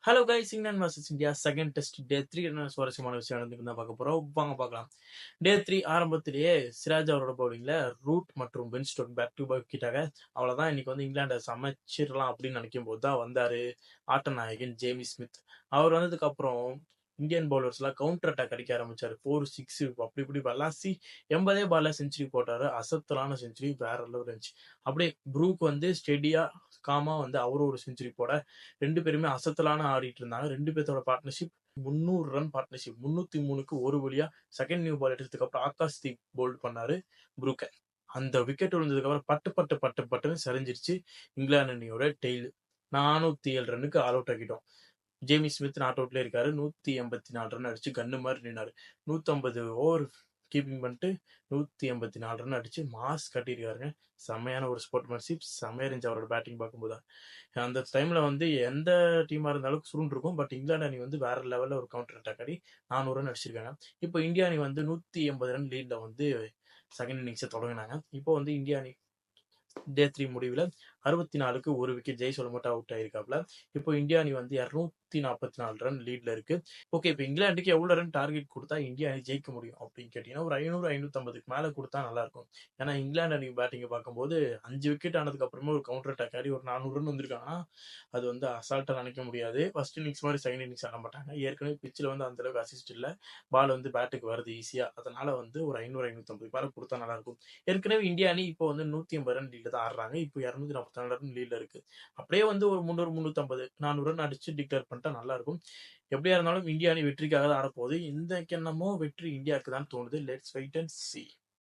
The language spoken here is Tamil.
Hello guys, England vs India second test டே 3 என்ன சுவாரஸ்யமான விஷயம் நடந்துக்கு தான் பார்க்க போறோம். வாங்க பார்க்கலாம். டே 3 ஆரம்பத்திலேயே சிராஜ் அவரோட பவுலிங்ல ரூட் மற்றும் Ben Stokes back to back கிட்டாங்க. அவ்வளவுதான், இன்னைக்கு வந்து இங்கிலாண்டை சமைச்சிடலாம் அப்படின்னு நினைக்கும் போது தான் வந்தாரு ஆட்ட நாயகன் ஜேமி ஸ்மித். அவர் வந்ததுக்கு அப்புறம் இந்தியன் பவுலர்ஸ் எல்லாம் கவுண்டர் அட்டாக் அடிக்க ஆரம்பிச்சாரு. 4-6 அப்படி இப்படி வல்லாசி 80 பால்ல செஞ்சுரி போட்டாரு. அசத்தலான செஞ்சுரி, வேற லெவல் இருந்துச்சு. அப்படியே ப்ரூக் வந்து ஸ்டெடியா காமா வந்து அவரும் ஒரு செஞ்சுரி போட ரெண்டு பேருமே அசத்தலான ஆடிட்டு இருந்தாங்க. ரெண்டு பேர்த்தோட பார்ட்னர்ஷிப் 300 ரன் பார்ட்னர்ஷிப். 303க்கு ஒரு வழியா செகண்ட் நியூ பால் எடுத்ததுக்கு அப்புறம் ஆகாஷ் தீப் போல்ட் பண்ணாரு ப்ரூக்க. அந்த விக்கெட் விழுந்ததுக்கு அப்புறம் பட்டு பட்டு பட்டு பட்டுன்னு சரிஞ்சிருச்சு இங்கிலாந்து அணியோட டெய்ல். 407 ரன்னுக்கு ஆல் அவுட் ஆக்கிட்டோம். ஜேமி ஸ்மித் நாட் அவுட்ல இருக்காரு. 184 ரன் அடிச்சு கன்னு மாதிரி நின்னாரு. 150 ஓவர் கீப்பிங் பண்ணிட்டு 184 ரன் அடிச்சு மாஸ் கட்டியிருக்காருங்க. செம்மையான ஒரு ஸ்போர்ட்மேன்ஷிப், செம்மையா இருந்துச்சு அவரோட பேட்டிங் பார்க்கும்போது. அந்த டைம்ல வந்து எந்த டீமா இருந்தாலும் சுருண்டு இருக்கும். பட் இங்கிலாந்து அணி வந்து வேற லெவல்ல ஒரு கவுண்டர் அட்டாக் ஆடி 400 ரன் அடிச்சிருக்காங்க. இப்போ இந்தியா அணி வந்து 180 ரன் லீட்ல வந்து செகண்ட் இன்னிங்ஸை தொடங்கினாங்க. இப்போ வந்து இந்தியா அணி டே 3 முடிவில் 64க்கு ஒரு விக்கெட் ஜெய்சோல் மட்டும் அவுட் ஆயிருக்காப்ல. இப்போ இந்தியா அணி வந்து 244 ரன் லீட்ல இருக்கு. ஓகே, இப்போ இங்கிலாந்துக்கு எவ்வளவு ரன் டார்கெட் கொடுத்தா இந்தியா அணி ஜெயிக்க முடியும் அப்படின்னு கேட்டீங்கன்னா, ஒரு 500-550க்கு மேல கொடுத்தா நல்லா இருக்கும். ஏன்னா இங்கிலாந்து அணி பேட்டிங் பார்க்கும்போது 5 விக்கெட் ஆனதுக்கு அப்புறமா ஒரு கவுண்டர் அட்டாக் ஆடி ஒரு 400 ரன் வந்திருக்காங்கன்னா அது வந்து அசால்ட்டா நினைக்க முடியாது. ஃபர்ஸ்ட் இன்னிங்ஸ் மாதிரி செகண்ட் இன்னிங்ஸ் ஆட மாட்டாங்க. ஏற்கனவே பிச்சில் வந்து அந்த அளவுக்கு அசிஸ்ட் இல்லை. பால் வந்து பேட்டுக்கு வருது ஈஸியா. அதனால வந்து ஒரு 500-550 மேல கொடுத்தா நல்லா இருக்கும். ஏற்கனவே இந்தியா அணி இப்போ வந்து 180 ரன் லீட்ல தான் ஆடுறாங்க. இப்போ 244 ரன் லீட்ல இருக்கு. அப்படியே வந்து ஒரு 300-350 400 ரன் அடிச்சு டிக்ளேர் பண்ணிட்டா நல்லா இருக்கும். எப்படியா இருந்தாலும் இந்தியா அணி வெற்றிக்காக தான் ஆடப்போகுது. இந்த என்னமோ வெற்றி இந்தியாவுக்கு தான் தோணுது. Let's wait and C.